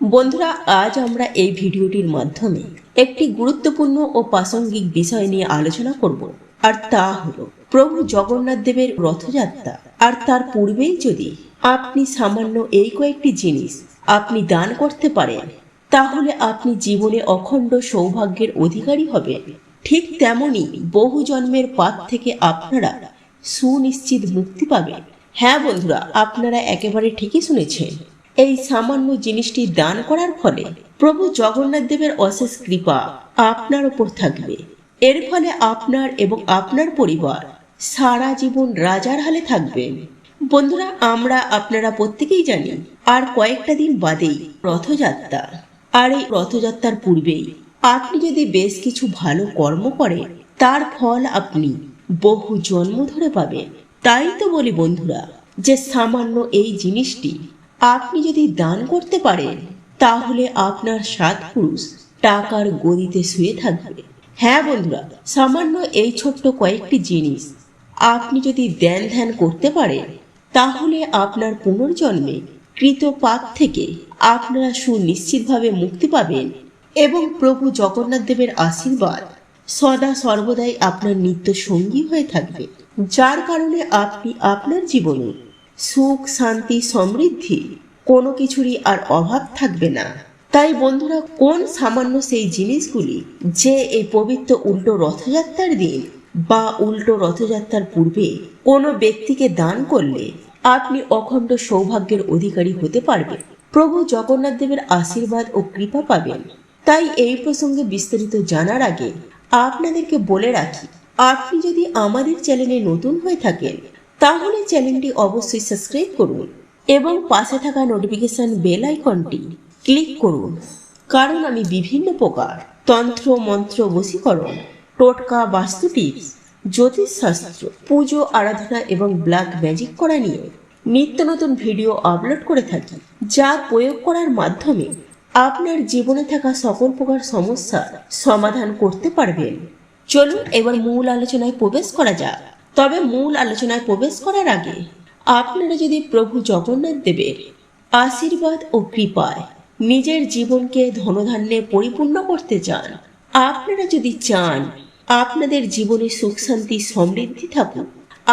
বন্ধুরা, আজ আমরা এই ভিডিওটির মাধ্যমে একটি গুরুত্বপূর্ণ ও প্রাসঙ্গিক বিষয় নিয়ে আলোচনা করব, আর তা হলো প্রভু জগন্নাথ দেবের রথযাত্রা। আর তার পূর্বেই যদি আপনি সামান্য এই কয়েকটি জিনিস আপনি দান করতে পারেন, তাহলে আপনি জীবনে অখণ্ড সৌভাগ্যের অধিকারী হবেন। ঠিক তেমনি বহু জন্মের পাপ থেকে আপনারা সুনিশ্চিত মুক্তি পাবেন। হ্যাঁ বন্ধুরা, আপনারা একেবারে ঠিকই শুনেছেন। এই সামান্য জিনিসটি দান করার ফলে প্রভু জগন্নাথ দেবের অশেষ কৃপা আপনার উপর থাকবে। এর ফলে আপনার এবং আপনার পরিবার সারা জীবন রাজার হালে থাকবেন। বন্ধুরা, আপনারা প্রত্যেকেই জানি আর কয়েকটা দিন বাদেই রথযাত্রা। আর এই রথযাত্রার পূর্বেই আপনি যদি বেশ কিছু ভালো কর্ম করেন, তার ফল আপনি বহু জন্ম ধরে পাবেন। তাই তো বলি বন্ধুরা, যে সামান্য এই জিনিসটি আপনি যদি দান করতে পারেন, তাহলে আপনার 7 পুরুষ টাকার গদিতে শুয়ে থাকবে। হ্যাঁ বন্ধুরা, সামান্য এই ছোট্ট কয়েকটি জিনিস আপনি যদি ধ্যান করতে পারেন, তাহলে আপনার পুনর্জন্মে কৃত পাপ থেকে আপনারা সুনিশ্চিতভাবে মুক্তি পাবেন এবং প্রভু জগন্নাথ দেবের আশীর্বাদ সদা সর্বদাই আপনার নিত্য সঙ্গী হয়ে থাকবে, যার কারণে আপনি আপনার জীবনে সুখ, শান্তি, সমৃদ্ধি কোনো কিছুরই আর অভাব থাকবে না। তাই বন্ধুরা, কোন সামান্য সেই জিনিসগুলি যে এই পবিত্র উল্টো রথযাত্রার দিন বা উল্টো রথযাত্রার পূর্বে কোনো ব্যক্তিকে দান করলে আপনি অখণ্ড সৌভাগ্যের অধিকারী হতে পারবেন, প্রভু জগন্নাথ দেবের আশীর্বাদ ও কৃপা পাবেন। তাই এই প্রসঙ্গে বিস্তারিত জানার আগে আপনাদেরকে বলে রাখি, আপনি যদি আমাদের চ্যানেলে নতুন হয়ে থাকেন, তাহলে চ্যানেলটি অবশ্যই সাবস্ক্রাইব করুন এবং পাশে থাকা নোটিফিকেশন বেল আইকনটি ক্লিক করুন। কারণ আমি বিভিন্ন প্রকার তন্ত্র, মন্ত্র, বশীকরণ, টোটকা, বাস্তু টিপস, জ্যোতিষশাস্ত্র, পুজো, আরাধনা এবং ব্ল্যাক ম্যাজিক করা নিয়ে নিত্য নতুন ভিডিও আপলোড করে থাকি, যা প্রয়োগ করার মাধ্যমে আপনার জীবনে থাকা সকল প্রকার সমস্যার সমাধান করতে পারবেন। চলুন এবার মূল আলোচনায় প্রবেশ করা যাক। তবে মূল আলোচনায় প্রবেশ করার আগে আপনারা যদি প্রভু জগন্নাথ দেবের আশীর্বাদ ও কৃপায় নিজের জীবনকে ধনধান্যে পরিপূর্ণ করতে চান, আপনারা যদি চান আপনাদের জীবনে সুখ, শান্তি, সমৃদ্ধি থাকুক,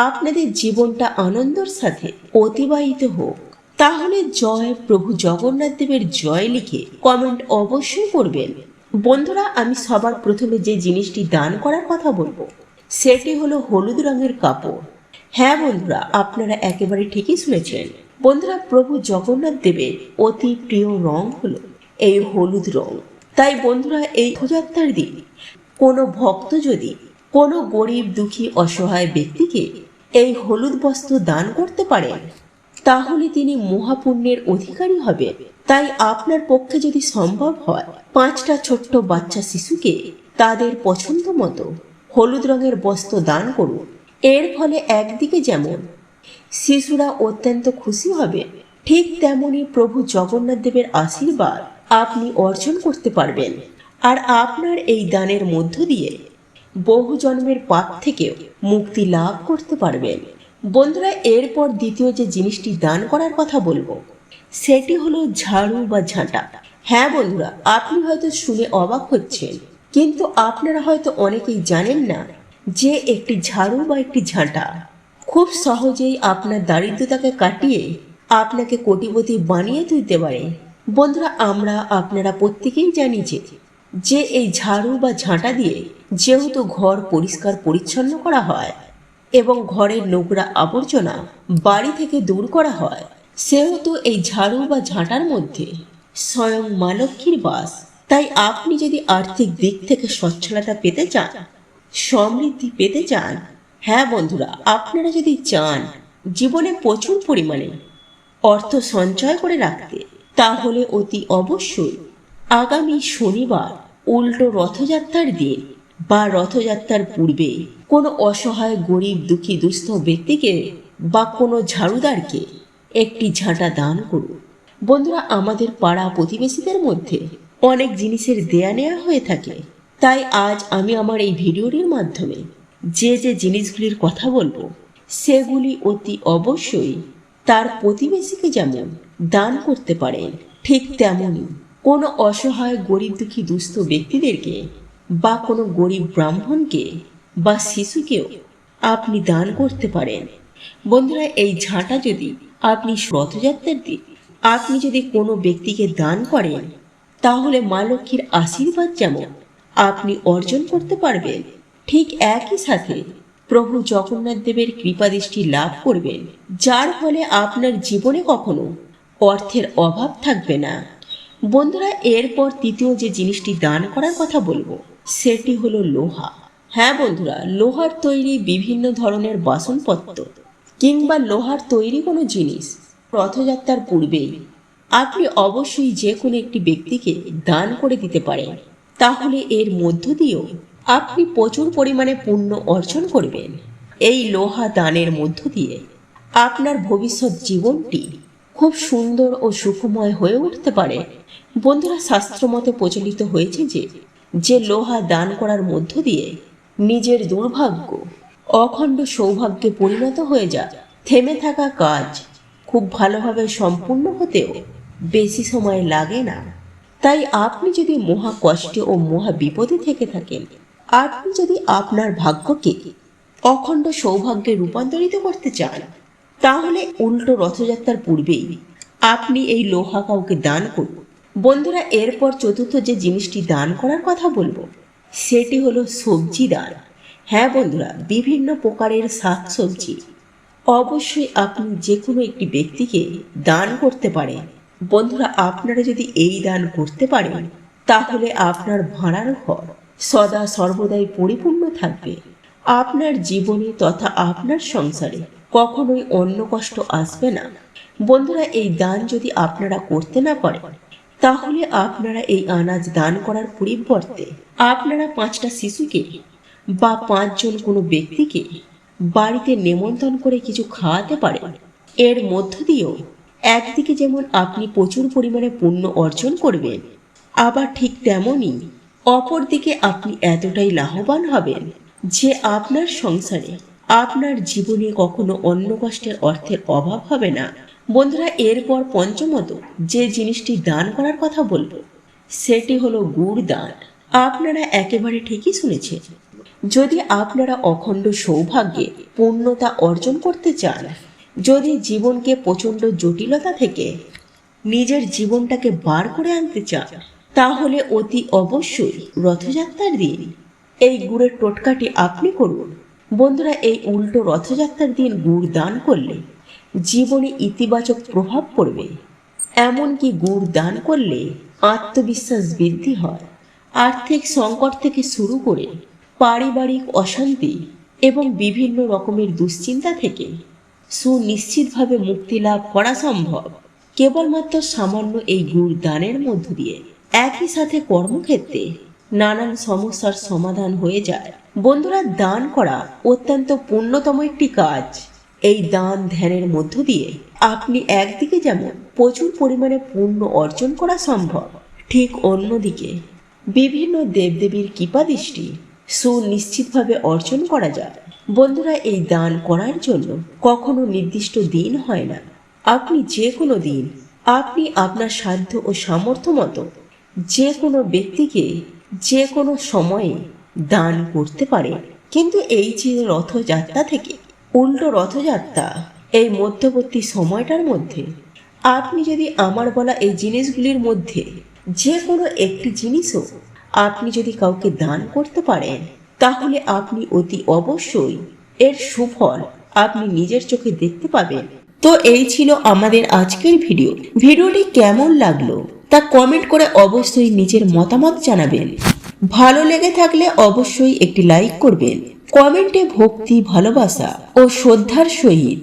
আপনাদের জীবনটা আনন্দের সাথে অতিবাহিত হোক, তাহলে জয় প্রভু জগন্নাথ দেবের জয় লিখে কমেন্ট অবশ্যই করবেন। বন্ধুরা, আমি সবার প্রথমে যে জিনিসটি দান করার কথা বলবো, সেটি হলো হলুদ রঙের কাপড়। হ্যাঁ বন্ধুরা, আপনারা একেবারে ঠিকই শুনেছেন। বন্ধুরা, প্রভু জগন্নাথ দেবের অতি প্রিয় রং হলো এই হলুদ রং। তাই বন্ধুরা, এই রথযাত্রার দিন কোনো ভক্ত যদি কোনো গরিব, দুঃখী, অসহায় ব্যক্তিকে এই হলুদ বস্ত্র দান করতে পারেন, তাহলে তিনি মহাপুণ্যের অধিকারী হবেন। তাই আপনার পক্ষে যদি সম্ভব হয়, 5টা ছোট্ট বাচ্চা শিশুকে তাদের পছন্দ মতো হলুদ রঙের বস্ত্র দান করুন। এর ফলে একদিকে যেমন শিশুরা অত্যন্ত খুশি হবে, ঠিক তেমনি প্রভু জগন্নাথ দেবের আশীর্বাদ আপনি অর্জন করতে পারবেন। আর আপনার এই দানের মধ্য দিয়ে বহু জন্মের পাপ থেকেও মুক্তি লাভ করতে পারবেন। বন্ধুরা, এরপর দ্বিতীয় যে জিনিসটি দান করার কথা বলবো, সেটি হলো ঝাড়ু বা ঝাঁটা। হ্যাঁ বন্ধুরা, আপনি হয়তো শুনে অবাক হচ্ছেন, কিন্তু আপনারা হয়তো অনেকেই জানেন না যে একটি ঝাড়ু বা একটি ঝাঁটা খুব সহজেই আপনার দারিদ্রতাকে কাটিয়ে আপনাকে কোটিপতি বানিয়ে তুলতে পারে। বন্ধুরা, আপনারা প্রত্যেকেই জানি যে এই ঝাড়ু বা ঝাঁটা দিয়ে যেহেতু ঘর পরিষ্কার পরিচ্ছন্ন করা হয় এবং ঘরের নোংরা আবর্জনা বাড়ি থেকে দূর করা হয়, সেহেতু এই ঝাড়ু বা ঝাঁটার মধ্যে স্বয়ং মা লক্ষ্মীর বাস। তাই আপনি যদি আর্থিক দিক থেকে সচ্ছলতা পেতে চান, সমৃদ্ধি পেতে চান, হ্যাঁ বন্ধুরা, আপনারা যদি চান জীবনে প্রচুর পরিমাণে অর্থ সঞ্চয় করে রাখতে, তাহলে অতি অবশ্যই আগামী শনিবার উল্টো রথযাত্রার দিন বা রথযাত্রার পূর্বে কোনো অসহায়, গরিব, দুঃখী, দুস্থ ব্যক্তিকে বা কোনো ঝাড়ুদারকে একটি ঝাঁটা দান করুন। বন্ধুরা, আমাদের পাড়া প্রতিবেশীদের মধ্যে অনেক জিনিসের দেয়া নেওয়া হয়ে থাকে। তাই আজ আমি আমার এই ভিডিওটির মাধ্যমে যে জিনিসগুলির কথা বলবো, সেগুলি অতি অবশ্যই তার প্রতিবেশীকে যেমন দান করতে পারেন, ঠিক তেমনই কোনো অসহায় গরিব দুঃখী দুস্থ ব্যক্তিদেরকে বা কোনো গরিব ব্রাহ্মণকে বা শিশুকেও আপনি দান করতে পারেন। বন্ধুরা, এই ঝাঁটা যদি আপনি রথযাত্রার দিন আপনি যদি কোনো ব্যক্তিকে দান করেন, তাহলে মা লক্ষ্মীর আশীর্বাদ যেমন আপনি অর্জন করতে পারবেন, ঠিক একই সাথে প্রভু জগন্নাথ দেবের কৃপাদৃষ্টি লাভ করবেন, যার ফলে আপনার জীবনে কখনো অর্থের অভাব থাকবে না। বন্ধুরা, এরপর তৃতীয় যে জিনিসটি দান করার কথা বলবো সেটি হলো লোহা। হ্যাঁ বন্ধুরা, লোহার তৈরি বিভিন্ন ধরনের বাসনপত্র কিংবা লোহার তৈরি কোনো জিনিস রথযাত্রার পূর্বেই আপনি অবশ্যই যে কোনো একটি ব্যক্তিকে দান করে দিতে পারেন। তাহলে এর মধ্য দিয়েও আপনি প্রচুর পরিমাণে পুণ্য অর্জন করবেন। এই লোহা দানের মধ্য দিয়ে আপনার ভবিষ্যৎ জীবনটি খুব সুন্দর ও সুখময় হয়ে উঠতে পারে। বন্ধুরা, শাস্ত্রমতে প্রচলিত হয়েছে যে লোহা দান করার মধ্য দিয়ে নিজের দুর্ভাগ্য অখণ্ড সৌভাগ্যে পরিণত হয়ে যায়। থেমে থাকা কাজ খুব ভালোভাবে সম্পূর্ণ হতেও বেশি সময় লাগে না। তাই আপনি যদি মহা কষ্টে ও মহা বিপদে থেকে থাকেন, আপনি যদি আপনার ভাগ্যকে অখণ্ড সৌভাগ্যে রূপান্তরিত করতে চান, তাহলে উল্টো রথযাত্রার পূর্বেই আপনি এই লোহা কাউকে দান করুন। বন্ধুরা, এরপর চতুর্থ যে জিনিসটি দান করার কথা বলবো সেটি হলো সবজি দান। হ্যাঁ বন্ধুরা, বিভিন্ন প্রকারের শাক সবজি অবশ্যই আপনি যে কোনো একটি ব্যক্তিকে দান করতে পারেন। বন্ধুরা, আপনারা যদি এই দান করতে পারেন, তাহলে আপনার ভাড়ার ঘর সদা সর্বদাই পরিপূর্ণ থাকবে। আপনার জীবনে তথা আপনার সংসারে কখনোই অন্য কষ্ট আসবে না। বন্ধুরা, এই দান যদি আপনারা করতে না পারেন, তাহলে আপনারা এই আনাজ দান করার পরিবর্তে আপনারা 5টা শিশুকে বা 5 জন কোনো ব্যক্তিকে বাড়িতে নেমন্তন্ন করে কিছু খাওয়াতে পারেন। এর মধ্য দিয়েও একদিকে যেমন আপনি প্রচুর পরিমাণে পুণ্য অর্জন করবেন, আবার ঠিক তেমনই অপরদিকে আপনি এতটাই লাভবান হবেন যে আপনার সংসারে আপনার জীবনে কখনো অন্য কষ্টের অর্থের অভাব হবে না। বন্ধুরা, এরপর পঞ্চমত যে জিনিসটি দান করার কথা বলবো সেটি হলো গুড় দান। আপনারা একেবারে ঠিকই শুনেছেন। যদি আপনারা অখণ্ড সৌভাগ্যে পূর্ণতা অর্জন করতে চান, যদি জীবনকে প্রচণ্ড জটিলতা থেকে নিজের জীবনটাকে বার করে আনতে চান, তাহলে অতি অবশ্যই রথযাত্রার দিন এই গুড়ের টোটকাটি আপনি করুন। বন্ধুরা, এই উল্টো রথযাত্রার দিন গুড় দান করলে জীবনে ইতিবাচক প্রভাব পড়বে। এমনকি গুড় দান করলে আত্মবিশ্বাস বৃদ্ধি হয়, আর্থিক সংকট থেকে শুরু করে পারিবারিক অশান্তি এবং বিভিন্ন রকমের দুশ্চিন্তা থেকে সুনিশ্চিতভাবে মুক্তি লাভ করা সম্ভব কেবলমাত্র সামান্য এই গুড় দানের মধ্য দিয়ে। একই সাথে কর্মক্ষেত্রে নানান সমস্যার সমাধান হয়ে যায়। বন্ধুরা, দান করা অত্যন্ত পুণ্যতম একটি কাজ। এই দান ধ্যানের মধ্য দিয়ে আপনি একদিকে যেমন প্রচুর পরিমাণে পুণ্য অর্জন করা সম্ভব, ঠিক অন্যদিকে বিভিন্ন দেবদেবীর কৃপাদৃষ্টি সুনিশ্চিতভাবে অর্জন করা যায়। বন্ধুরা, এই দান করার জন্য কখনো নির্দিষ্ট দিন হয় না। আপনি যে কোনো দিন আপনি আপনার সাধ্য ও সামর্থ্য মতো যে কোনো ব্যক্তিকে যে কোনো সময়ে দান করতে পারেন। কিন্তু এই যে রথযাত্রা থেকে উল্টো রথযাত্রা, এই মধ্যবর্তী সময়টার মধ্যে আপনি যদি আমার বলা এই জিনিসগুলির মধ্যে যে কোনো একটি জিনিসও আপনি যদি কাউকে দান করতে পারেন, তাহলে আপনি অতি অবশ্যই এর সুফল আপনি নিজের চোখে দেখতে পাবেন। তো এই ছিল আমাদের আজকের ভিডিওটি কেমন লাগলো তা কমেন্ট করে অবশ্যই নিজের মতামত জানাবেন। ভালো লেগে থাকলে অবশ্যই একটি লাইক করবেন। কমেন্টে ভক্তি, ভালোবাসা ও শ্রদ্ধার সহিত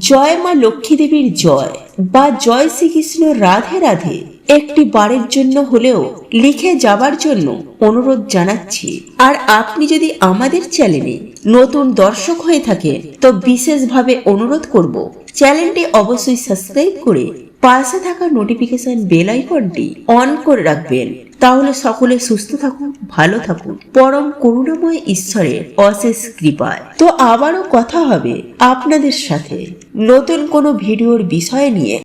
জয় মা লক্ষ্মী দেবীর জয় বা জয় শ্রীকৃষ্ণ রাধে রাধে একটি বারের জন্য হলেও লিখে যাবার জন্য অনুরোধ জানাচ্ছি। আর আপনি যদি আমাদের চ্যানেলে নতুন দর্শক হয়ে থাকেন, তো বিশেষভাবে অনুরোধ করব চ্যানেলটি অবশ্যই সাবস্ক্রাইব করে পাশে থাকা নোটিফিকেশন বেল আইকনটি অন করে রাখবেন। তাহলে সকলে সুস্থ থাকুন, ভালো থাকুন পরম করুণাময় ঈশ্বরের অশেষ কৃপায়। তো আবারও কথা হবে আপনাদের সাথে নতুন কোনো ভিডিওর বিষয় নিয়ে।